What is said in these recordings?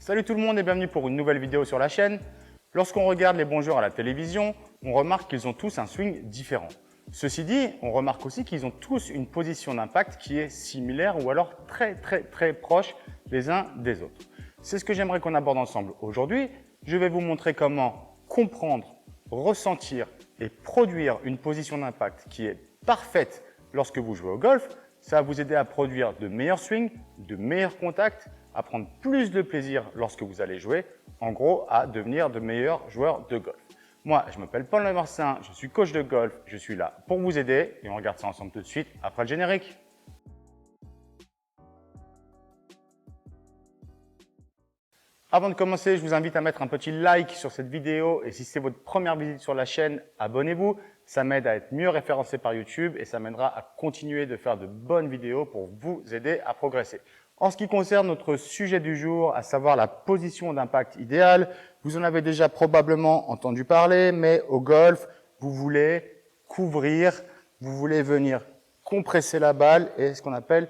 Salut tout le monde et bienvenue pour une nouvelle vidéo sur la chaîne. Lorsqu'on regarde les bons joueurs à la télévision, on remarque qu'ils ont tous un swing différent. Ceci dit, on remarque aussi qu'ils ont tous une position d'impact qui est similaire ou alors très proche les uns des autres. C'est ce que j'aimerais qu'on aborde ensemble aujourd'hui. Je vais vous montrer comment comprendre, ressentir et produire une position d'impact qui est parfaite lorsque vous jouez au golf. Ça va vous aider à produire de meilleurs swings, de meilleurs contacts, à prendre plus de plaisir lorsque vous allez jouer, en gros à devenir de meilleurs joueurs de golf. Moi, je m'appelle Paul Lemarcin, je suis coach de golf, je suis là pour vous aider et on regarde ça ensemble tout de suite après le générique. Avant de commencer, je vous invite à mettre un petit like sur cette vidéo et si c'est votre première visite sur la chaîne, abonnez-vous. Ça m'aide à être mieux référencé par YouTube et ça m'aidera à continuer de faire de bonnes vidéos pour vous aider à progresser. En ce qui concerne notre sujet du jour, à savoir la position d'impact idéale, vous en avez déjà probablement entendu parler, mais au golf, vous voulez couvrir, vous voulez venir compresser la balle et ce qu'on appelle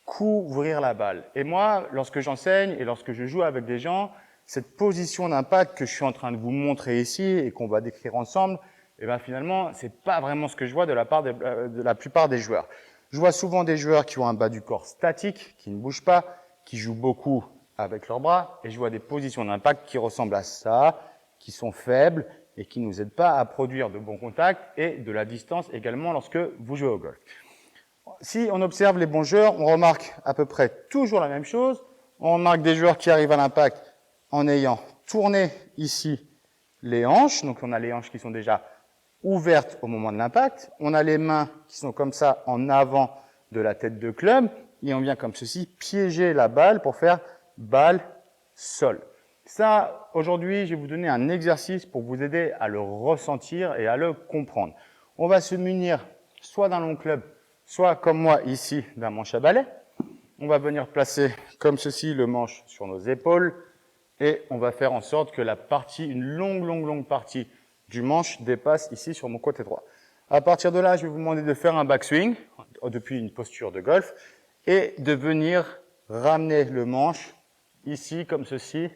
couvrir la balle. Et moi, lorsque j'enseigne et lorsque je joue avec des gens, cette position d'impact que je suis en train de vous montrer ici et qu'on va décrire ensemble, et bien finalement, c'est pas vraiment ce que je vois de la part de la plupart des joueurs. Je vois souvent des joueurs qui ont un bas du corps statique, qui ne bougent pas, qui jouent beaucoup avec leurs bras, et je vois des positions d'impact qui ressemblent à ça, qui sont faibles et qui ne nous aident pas à produire de bons contacts et de la distance également lorsque vous jouez au golf. Si on observe les bons joueurs, on remarque à peu près toujours la même chose. On remarque des joueurs qui arrivent à l'impact en ayant tourné ici les hanches, donc on a les hanches qui sont déjà ouvertes au moment de l'impact. On a les mains qui sont comme ça en avant de la tête de club et on vient comme ceci piéger la balle pour faire balle-sol. Ça, aujourd'hui, je vais vous donner un exercice pour vous aider à le ressentir et à le comprendre. On va se munir soit d'un long club, soit comme moi ici d'un manche à balai. On va venir placer comme ceci le manche sur nos épaules et on va faire en sorte que la partie, une longue partie du manche dépasse ici sur mon côté droit. À partir de là, je vais vous demander de faire un backswing depuis une posture de golf et de venir ramener le manche ici comme ceci,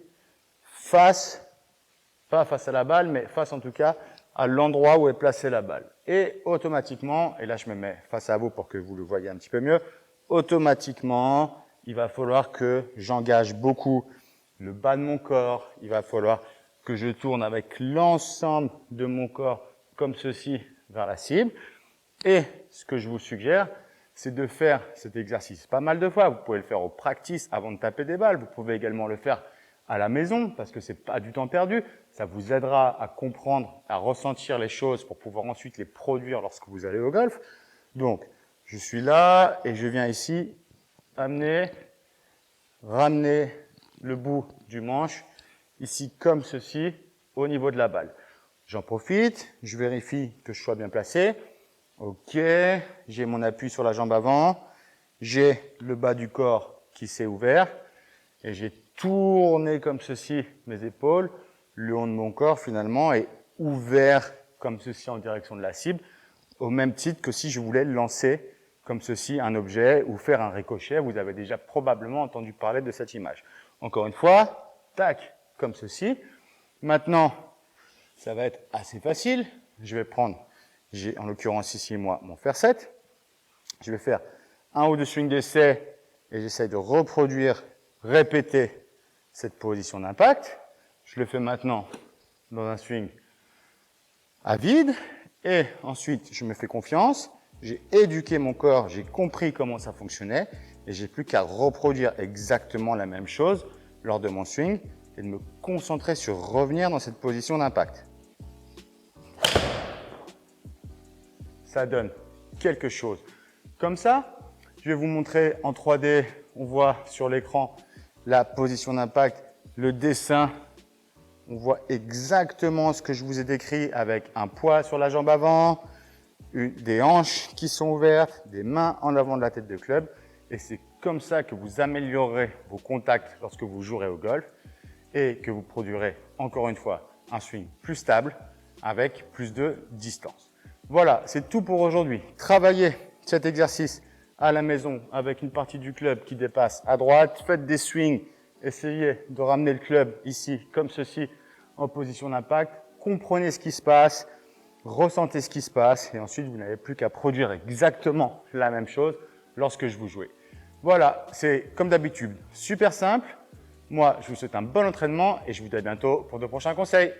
pas face à la balle, mais face en tout cas à l'endroit où est placée la balle. Et automatiquement, et là je me mets face à vous pour que vous le voyez un petit peu mieux, automatiquement, il va falloir que j'engage beaucoup le bas de mon corps, il va falloir que je tourne avec l'ensemble de mon corps comme ceci vers la cible. Et ce que je vous suggère, c'est de faire cet exercice pas mal de fois. Vous pouvez le faire au practice avant de taper des balles. Vous pouvez également le faire à la maison parce que c'est pas du temps perdu. Ça vous aidera à comprendre, à ressentir les choses pour pouvoir ensuite les produire lorsque vous allez au golf. Donc, je suis là et je viens ici ramener le bout du manche ici comme ceci au niveau de la balle. J'en profite, je vérifie que je sois bien placé. Ok, j'ai mon appui sur la jambe avant, j'ai le bas du corps qui s'est ouvert et j'ai tourné comme ceci mes épaules. Le haut de mon corps finalement est ouvert comme ceci en direction de la cible, au même titre que si je voulais lancer comme ceci un objet ou faire un ricochet. Vous avez déjà probablement entendu parler de cette image. Encore une fois, tac, comme ceci. Maintenant, ça va être assez facile. Je vais prendre, j'ai en l'occurrence ici moi mon fer 7. Je vais faire un ou deux swings d'essai et j'essaie de reproduire, répéter cette position d'impact. Je le fais maintenant dans un swing à vide et ensuite je me fais confiance. J'ai éduqué mon corps, j'ai compris comment ça fonctionnait et j'ai plus qu'à reproduire exactement la même chose lors de mon swing et de me concentrer sur revenir dans cette position d'impact. Ça donne quelque chose. Comme ça, je vais vous montrer en 3D, on voit sur l'écran la position d'impact, le dessin. On voit exactement ce que je vous ai décrit avec un poids sur la jambe avant, des hanches qui sont ouvertes, des mains en avant de la tête de club. Et c'est comme ça que vous améliorerez vos contacts lorsque vous jouerez au golf et que vous produirez encore une fois un swing plus stable avec plus de distance. Voilà, c'est tout pour aujourd'hui. Travaillez cet exercice à la maison avec une partie du club qui dépasse à droite. Faites des swings essayez de ramener le club ici, comme ceci, en position d'impact. Comprenez ce qui se passe, ressentez ce qui se passe et ensuite, vous n'avez plus qu'à produire exactement la même chose lorsque je vous joue. Voilà, c'est comme d'habitude, super simple. Moi, je vous souhaite un bon entraînement et je vous dis à bientôt pour de prochains conseils.